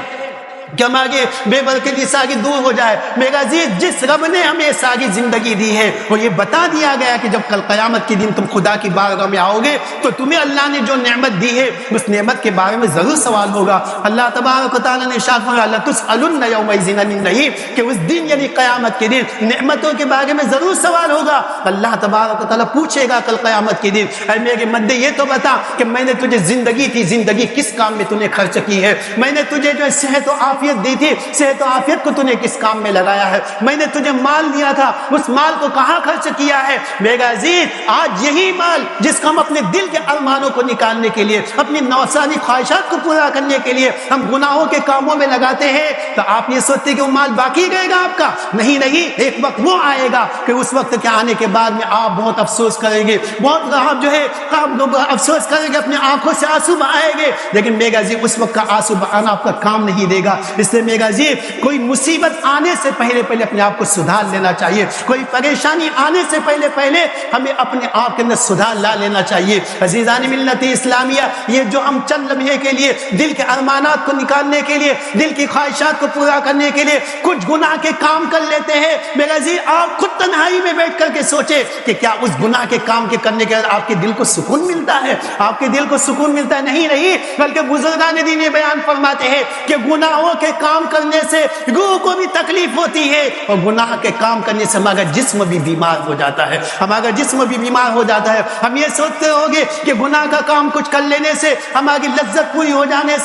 کہ ہمارے بے برکتی ساری دور ہو جائے۔ میرا عزیز جس رب نے ہمیں ساری زندگی دی ہے وہ یہ بتا دیا گیا کہ جب کل قیامت کے دن تم خدا کی بارگاہ میں آؤ گے تو تمہیں اللہ نے جو نعمت دی ہے اس نعمت کے بارے میں ضرور سوال ہوگا۔ اللہ تبارک و تعالیٰ نے ارشاد فرمایا لَتُسْأَلُنَّ يَوْمَئِذٍ عَنِ النَّعِيمِ کہ اس دن یعنی قیامت کے دن نعمتوں کے بارے میں ضرور سوال ہوگا۔ اللہ تبارک و تعالیٰ پوچھے گا کل قیامت کے دن اے میرے مدے یہ تو بتا کہ میں نے تجھے زندگی تھی، زندگی کس کام میں تو نے خرچ کی ہے؟ میں نے تجھے جو صحت و عافیت دی تھی، صحت و عافیت کو تو نے کس کام میں لگایا ہے؟ میں نے تجھے مال دیا تھا، اس مال کو کہاں خرچ کیا ہے؟ میرا عزیز آج یہی مال جس کو ہم اپنے دل کے ارمانوں کو نکالنے کے لیے، اپنی نوسانی خواہشات کو پورا کرنے کے لیے ہم گناہوں کے کاموں میں لگاتے ہیں، تو آپ یہ سوچتے کہ وہ مال باقی رہے گا آپ کا؟ نہیں نہیں، ایک وقت وہ آئے گا کہ اس وقت کے آنے کے بعد میں آپ بہت افسوس کریں گے، بہت آپ جو ہے آپ افسوس کریں گے، اپنی آنکھوں سے آنسو بہائیں گے، لیکن میرا عزیز اس وقت کا آنسو بہانا آپ کا کام نہیں دے گا۔ اس لیے میرا عزیز کوئی مصیبت آنے سے پہلے اپنے آپ کو سدھار لینا چاہیے، کوئی پریشانی آنے سے پہلے ہمیں اپنے آپ کے اندر سدھار لا لینا چاہیے۔ عزیزان ملت اسلامیہ، یہ جو ہم چند لمحے کے لیے دل کے ارمانات کو نکالنے کے لیے، دل کی خواہشات کو پورا کرنے کے لیے کچھ گناہ کے کام کر لیتے ہیں، میرا عزیز آپ خود تنہائی میں بیٹھ کر کے سوچے کہ کیا اس گناہ کے کام کے کرنے کے بعد آپ کے دل کو سکون ملتا ہے؟ آپ کے دل کو سکون ملتا ہے؟ نہیں نہیں، بلکہ بزرگان دین یہ بیان فرماتے ہیں کہ گناہوں کے کام کرنے سے روح کو بھی تکلیف ہوتی ہے اور گناہ کے کام کرنے سے ہمارا جسم بھی بیمار ہو جاتا ہے، ہمارا جسم بھی بیمار ہو جاتا ہے۔ ہم یہ سوچتے ہوگے کہ گناہ کا کام کچھ کر لینے سے ہماری لذت پوری ہو جانے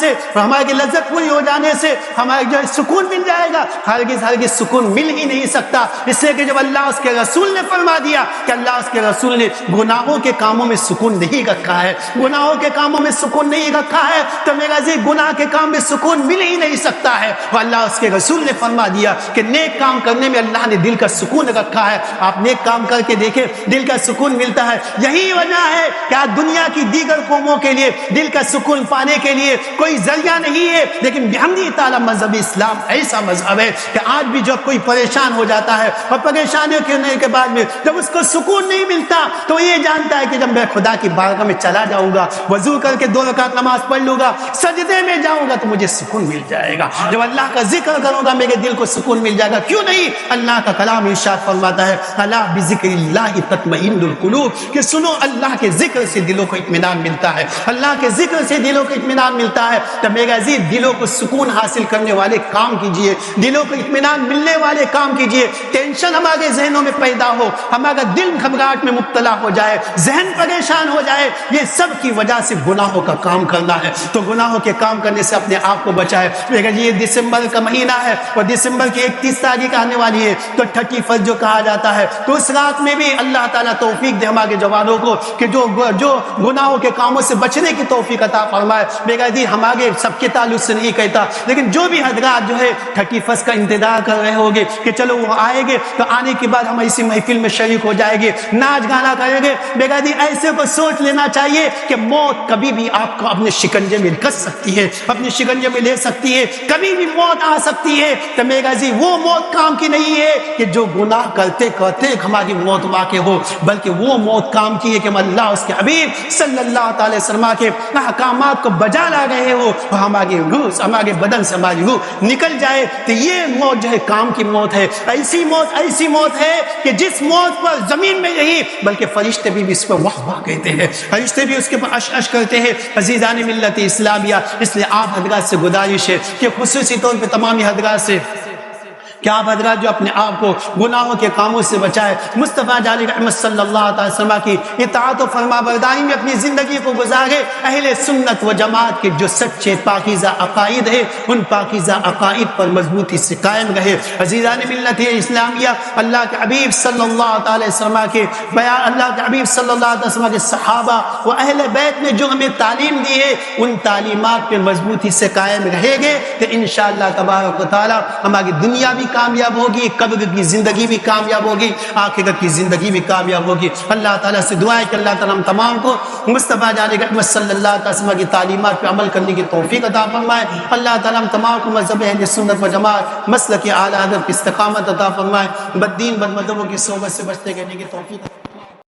سے ہماری جو سکون مل جائے گا، ہرگز سکون مل ہی نہیں سکتا۔ اس لیے کہ جب اللہ اس کے رسول نے فرما دیا کہ اللہ اس کے رسول نے گناہوں کے کاموں میں سکون نہیں رکھا ہے، گناہوں کے کاموں میں سکون نہیں رکھا ہے، تو میرا عزیز گناہ کے کام میں سکون مل ہی نہیں سکتا ہے۔ اور اللہ اس کے رسول نے فرما دیا کہ نیک کام کرنے میں اللہ نے دل کا سکون رکھا ہے۔ آپ نیک کام کر کے دیکھیں، دل کا سکون ملتا ہے۔ یہی وجہ ہے کہ آج دنیا کی دیگر قوموں کے لیے دل کا سکون پانے کے لیے کوئی ذریعہ نہیں ہے، لیکن بحمدہ تعالیٰ مذہب اسلام ایسا مذہب ہے کہ آج بھی جب کوئی پریشان ہو جاتا ہے اور پریشانیوں کے بعد میں جب اس کو سکون نہیں ملتا تو یہ جانتا ہے کہ جب میں خدا کی بارگاہ میں چلا جاؤں گا، وضو کر کے 2 رکعت نماز پڑھ لوں گا، سجدے میں جاؤں گا تو مجھے سکون مل جائے گا۔ جب اللہ کا ذکر کروں گا میرے دل کو سکون مل جائے گا. کیوں نہیں؟ اللہ کا کلام ارشاد فرماتا ہے الا بذکر اللہ تطمئن القلوب، کہ سنو اللہ کے ذکر سے دلوں کو اطمینان ملتا ہے، اللہ کے ذکر سے دلوں کو اطمینان ملتا ہے. تو میرے عزیز دلوں کو سکون حاصل کرنے والے کام کیجئے، دلوں کو اطمینان ملنے والے کام کیجئے. ٹینشن ہمارے ذہنوں میں پیدا ہو، ہمارا دل گھبراہٹ میں مبتلا ہو جائے، ذہن پریشان ہو جائے، یہ سب کی وجہ سے گناہوں کا کام کرنا ہے. تو گناہوں کے کام کرنے سے اپنے آپ کو بچائے. یہ دسمبر کا مہینہ ہے اور دسمبر کی 31 تاریخ آنے والی ہے، تو 31 جو کہا جاتا ہے، تو اس رات میں بھی اللہ تعالیٰ توفیق دے ہمارے جوانوں کو کہ جو گناہوں کے کاموں سے بچنے کی توفیق عطا فرمائے. میرا جی ہمارے سب کے تعلق سے نہیں کہتا، لیکن جو بھی حضرات جو ہے 31 کا انتظار کر رہے ہوگے کہ چلو وہ آئیں گے تو آنے کے بعد ہم اسی محفل میں شریک ہو جائیں گے، ناچ گانا کریں گے. میرا جی ایسے کو سوچ لینا چاہیے کہ موت کبھی بھی آپ کو اپنے شکنجے میں کس سکتی ہے، اپنے شکنجے میں لے سکتی ہے، کبھی بھی موت آ سکتی ہے. تو میرا جی وہ موت کام کی نہیں ہے کہ جو گناہ کرتے کرتے ہماری موت واقع ہو، بلکہ وہ موت کام کی ہے کہ ہم اللہ اس کے حبیب صلی اللہ تعالی وسلم کے احکامات کو بجا لا رہے ہو اور ہماری روح، ہمارے بدن سے ہماری روح نکل جائے. تو یہ موت جو ہے کام کی موت ہے. ایسی موت ہے کہ جس موت پر زمین میں نہیں بلکہ فرشتے بھی اس پر واہ واہ کہتے ہیں، فرشتے بھی اس کے پر اش اش کرتے ہیں. عزیزان ملت اسلامیہ، اس لیے آپ حضرات سے گزارش ہے کہ خصوصی طور پہ تمامی حضرات سے کہ آپ حضرات جو اپنے آپ کو گناہوں کے کاموں سے بچائے، مصطفیٰ جعلی رحمت صلی اللہ تعالی وسلم کی اطاعت و فرما برداری میں اپنی زندگی کو گزارے. اہل سنت و جماعت کے جو سچے پاکیزہ عقائد ہیں ان پاکیزہ عقائد پر مضبوطی سے قائم رہے. عزیزان ملت اسلامیہ، اللہ کے حبیب صلی اللہ تعالی وسلم کے بیان، اللہ کے حبیب صلی اللہ تعالی وسلم کے صحابہ و اہل بیت نے جو ہمیں تعلیم دی ہے ان تعلیمات پہ مضبوطی سے قائم رہے گے تو انشاءاللہ تبارک و تعالی ہماری دنیا بھی کامیاب ہوگی، قبر کی زندگی بھی کامیاب ہوگی، آخرت کی زندگی بھی کامیاب ہوگی. اللہ تعالیٰ سے دعا ہے کہ اللہ تعالیٰ ہم تمام کو مصطفیٰ جعلی رحمت صلی اللہ علیہ وسلم کی تعلیمات پہ عمل کرنے کی توفیق عطا فرمائے. اللہ تعالیٰ ہم تمام کو مذہب اہل سنت و جماعت مسلک اعلیٰ حضرت کی استقامت عطا فرمائے. بددین بدمذہبوں کی صحبت سے بچتے رہنے کی توفیق